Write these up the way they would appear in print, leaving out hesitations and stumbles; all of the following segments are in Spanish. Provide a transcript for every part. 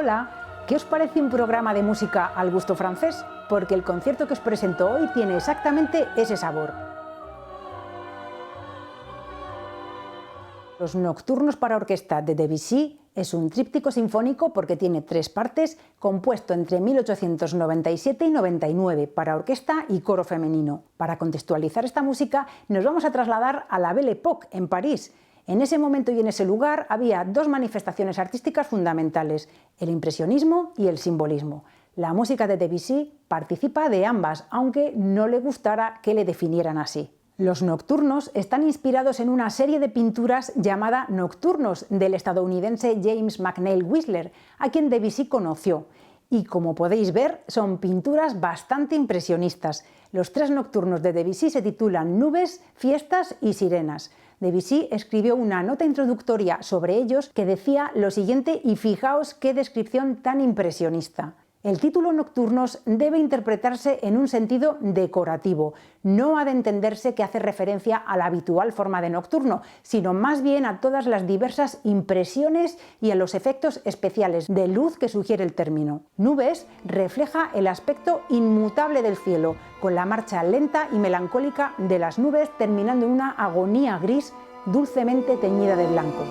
Hola, ¿qué os parece un programa de música al gusto francés? Porque el concierto que os presento hoy tiene exactamente ese sabor. Los Nocturnos para orquesta de Debussy es un tríptico sinfónico porque tiene 3 partes, compuesto entre 1897 y 99 para orquesta y coro femenino. Para contextualizar esta música nos vamos a trasladar a la Belle Époque, en París. En ese momento y en ese lugar había 2 manifestaciones artísticas fundamentales, el impresionismo y el simbolismo. La música de Debussy participa de ambas, aunque no le gustara que le definieran así. Los Nocturnos están inspirados en una serie de pinturas llamada Nocturnos del estadounidense James McNeill Whistler, a quien Debussy conoció. Y como podéis ver, son pinturas bastante impresionistas. Los 3 nocturnos de Debussy se titulan Nubes, Fiestas y Sirenas. Debussy escribió una nota introductoria sobre ellos que decía lo siguiente, y fijaos qué descripción tan impresionista. El título Nocturnos debe interpretarse en un sentido decorativo. No ha de entenderse que hace referencia a la habitual forma de nocturno, sino más bien a todas las diversas impresiones y a los efectos especiales de luz que sugiere el término. Nubes refleja el aspecto inmutable del cielo, con la marcha lenta y melancólica de las nubes terminando en una agonía gris dulcemente teñida de blanco.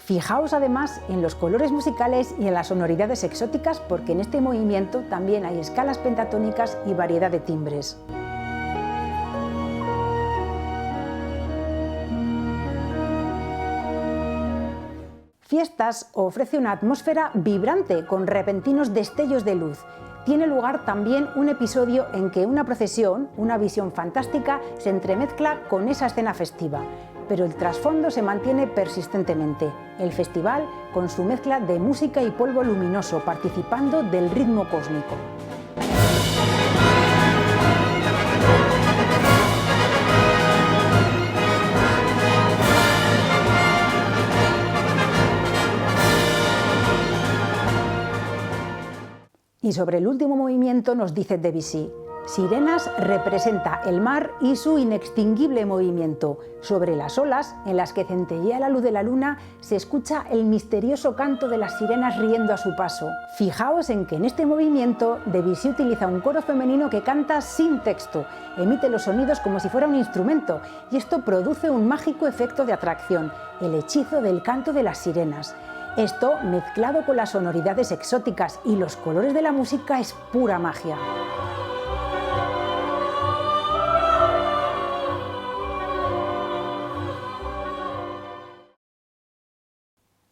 Fijaos además en los colores musicales y en las sonoridades exóticas, porque en este movimiento también hay escalas pentatónicas y variedad de timbres. Fiestas ofrece una atmósfera vibrante con repentinos destellos de luz. Tiene lugar también un episodio en que una procesión, una visión fantástica, se entremezcla con esa escena festiva. Pero el trasfondo se mantiene persistentemente. El festival con su mezcla de música y polvo luminoso participando del ritmo cósmico. Y sobre el último movimiento nos dice Debussy: Sirenas representa el mar y su inextinguible movimiento. Sobre las olas, en las que centellea la luz de la luna, se escucha el misterioso canto de las sirenas riendo a su paso. Fijaos en que en este movimiento Debussy utiliza un coro femenino que canta sin texto, emite los sonidos como si fuera un instrumento, y esto produce un mágico efecto de atracción, el hechizo del canto de las sirenas. Esto, mezclado con las sonoridades exóticas y los colores de la música, es pura magia.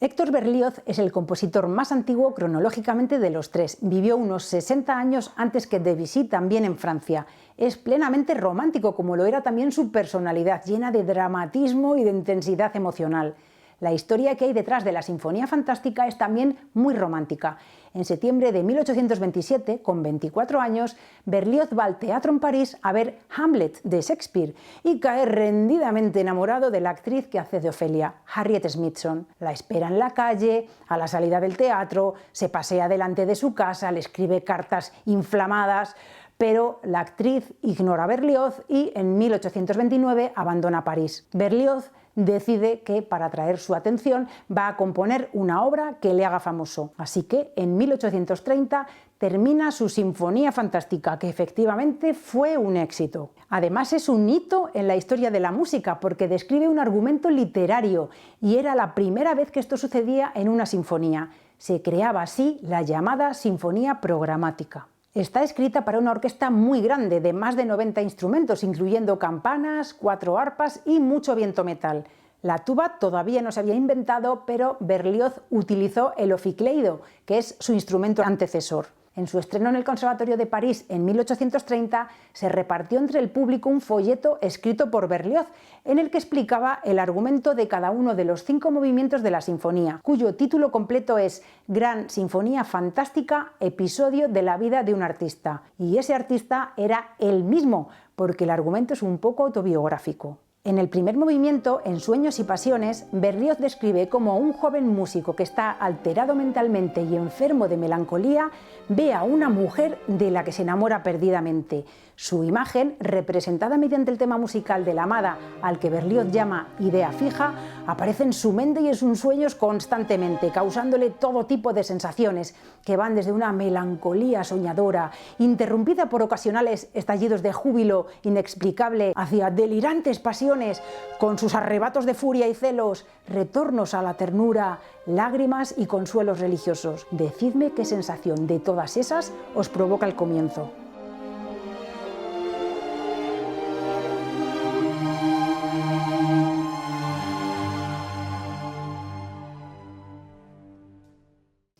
Héctor Berlioz es el compositor más antiguo cronológicamente de los 3. Vivió unos 60 años antes que Debussy, también en Francia. Es plenamente romántico, como lo era también su personalidad, llena de dramatismo y de intensidad emocional. La historia que hay detrás de la Sinfonía Fantástica es también muy romántica. En septiembre de 1827, con 24 años, Berlioz va al teatro en París a ver Hamlet de Shakespeare y cae rendidamente enamorado de la actriz que hace de Ofelia, Harriet Smithson. La espera en la calle, a la salida del teatro, se pasea delante de su casa, le escribe cartas inflamadas, pero la actriz ignora a Berlioz y en 1829 abandona París. Berlioz decide que para atraer su atención va a componer una obra que le haga famoso. Así que en 1830 termina su Sinfonía Fantástica, que efectivamente fue un éxito. Además es un hito en la historia de la música porque describe un argumento literario y era la primera vez que esto sucedía en una sinfonía. Se creaba así la llamada sinfonía programática. Está escrita para una orquesta muy grande, de más de 90 instrumentos, incluyendo campanas, 4 arpas y mucho viento metal. La tuba todavía no se había inventado, pero Berlioz utilizó el oficleido, que es su instrumento antecesor. En su estreno en el Conservatorio de París en 1830 se repartió entre el público un folleto escrito por Berlioz en el que explicaba el argumento de cada uno de los 5 movimientos de la sinfonía, cuyo título completo es Gran Sinfonía Fantástica, episodio de la vida de un artista. Y ese artista era él mismo, porque el argumento es un poco autobiográfico. En el primer movimiento, en Sueños y Pasiones, Berlioz describe cómo un joven músico que está alterado mentalmente y enfermo de melancolía ve a una mujer de la que se enamora perdidamente. Su imagen, representada mediante el tema musical de la amada, al que Berlioz llama idea fija, aparece en su mente y en sus sueños constantemente, causándole todo tipo de sensaciones que van desde una melancolía soñadora, interrumpida por ocasionales estallidos de júbilo inexplicable, hacia delirantes pasiones, con sus arrebatos de furia y celos, retornos a la ternura, lágrimas y consuelos religiosos. Decidme qué sensación de todas esas os provoca el comienzo.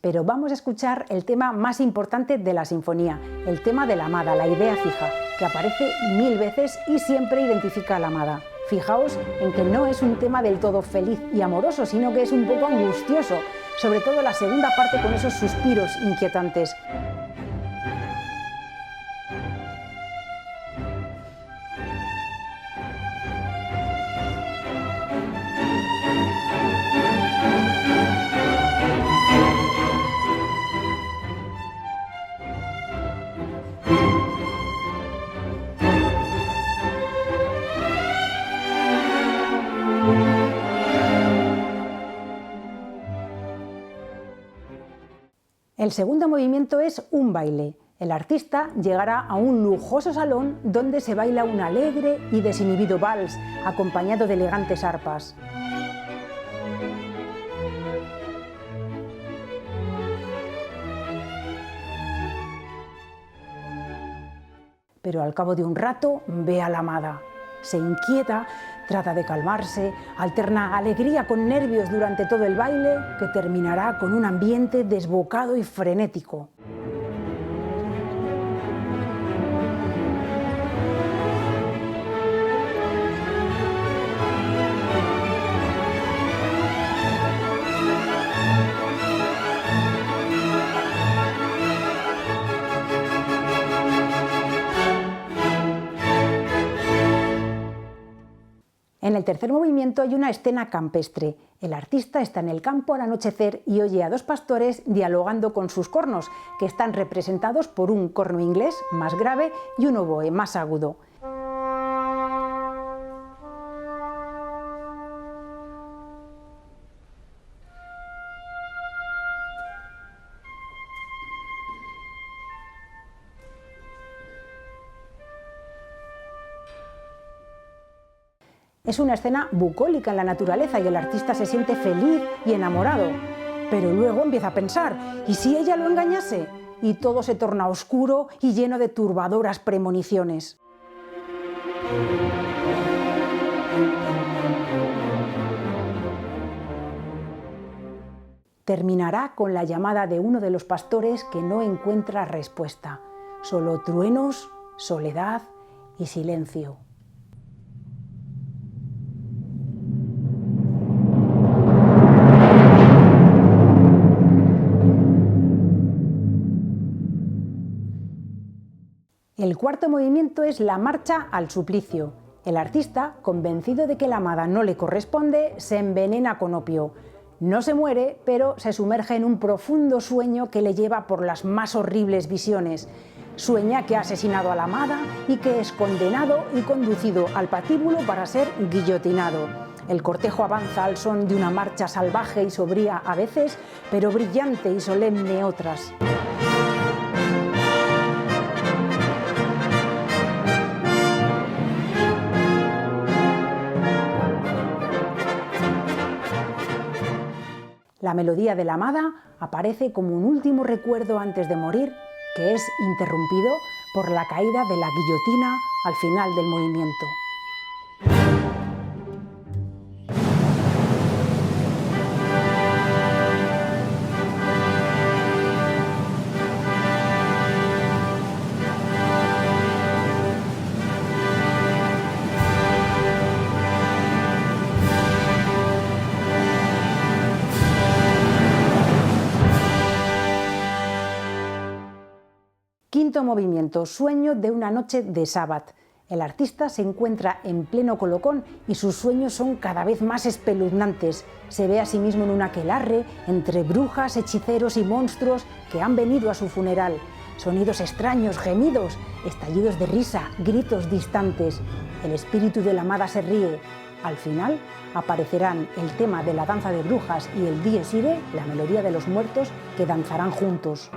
Pero vamos a escuchar el tema más importante de la sinfonía, el tema de la amada, la idea fija, que aparece 1000 veces y siempre identifica a la amada. Fijaos en que no es un tema del todo feliz y amoroso, sino que es un poco angustioso, sobre todo la segunda parte con esos suspiros inquietantes. El segundo movimiento es un baile. El artista llegará a un lujoso salón donde se baila un alegre y desinhibido vals, acompañado de elegantes arpas. Pero al cabo de un rato ve a la amada. Se inquieta, trata de calmarse, alterna alegría con nervios durante todo el baile, que terminará con un ambiente desbocado y frenético. En el tercer movimiento hay una escena campestre. El artista está en el campo al anochecer y oye a dos pastores dialogando con sus cornos, que están representados por un corno inglés más grave y un oboe más agudo. Es una escena bucólica en la naturaleza y el artista se siente feliz y enamorado. Pero luego empieza a pensar, ¿y si ella lo engañase? Y todo se torna oscuro y lleno de turbadoras premoniciones. Terminará con la llamada de uno de los pastores que no encuentra respuesta. Solo truenos, soledad y silencio. El cuarto movimiento es la marcha al suplicio. El artista, convencido de que la amada no le corresponde, se envenena con opio. No se muere, pero se sumerge en un profundo sueño que le lleva por las más horribles visiones. Sueña que ha asesinado a la amada y que es condenado y conducido al patíbulo para ser guillotinado. El cortejo avanza al son de una marcha salvaje y sombría a veces, pero brillante y solemne otras. La melodía de la amada aparece como un último recuerdo antes de morir, que es interrumpido por la caída de la guillotina al final del movimiento. Quinto movimiento, sueño de una noche de Sabbath. El artista se encuentra en pleno colocón y sus sueños son cada vez más espeluznantes. Se ve a sí mismo en un aquelarre entre brujas, hechiceros y monstruos que han venido a su funeral. Sonidos extraños, gemidos, estallidos de risa, gritos distantes. El espíritu de la amada se ríe. Al final aparecerán el tema de la danza de brujas y el Dies Irae, la melodía de los muertos, que danzarán juntos.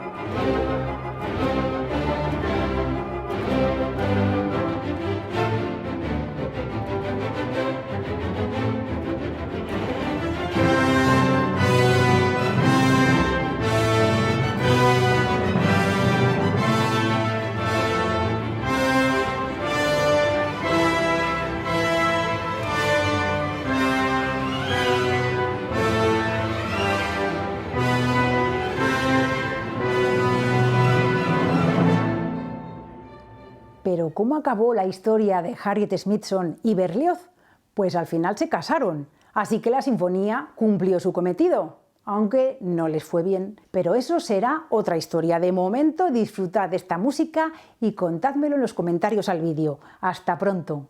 Pero ¿cómo acabó la historia de Harriet Smithson y Berlioz? Pues al final se casaron, así que la sinfonía cumplió su cometido, aunque no les fue bien. Pero eso será otra historia. De momento, disfrutad de esta música y contádmelo en los comentarios al vídeo. ¡Hasta pronto!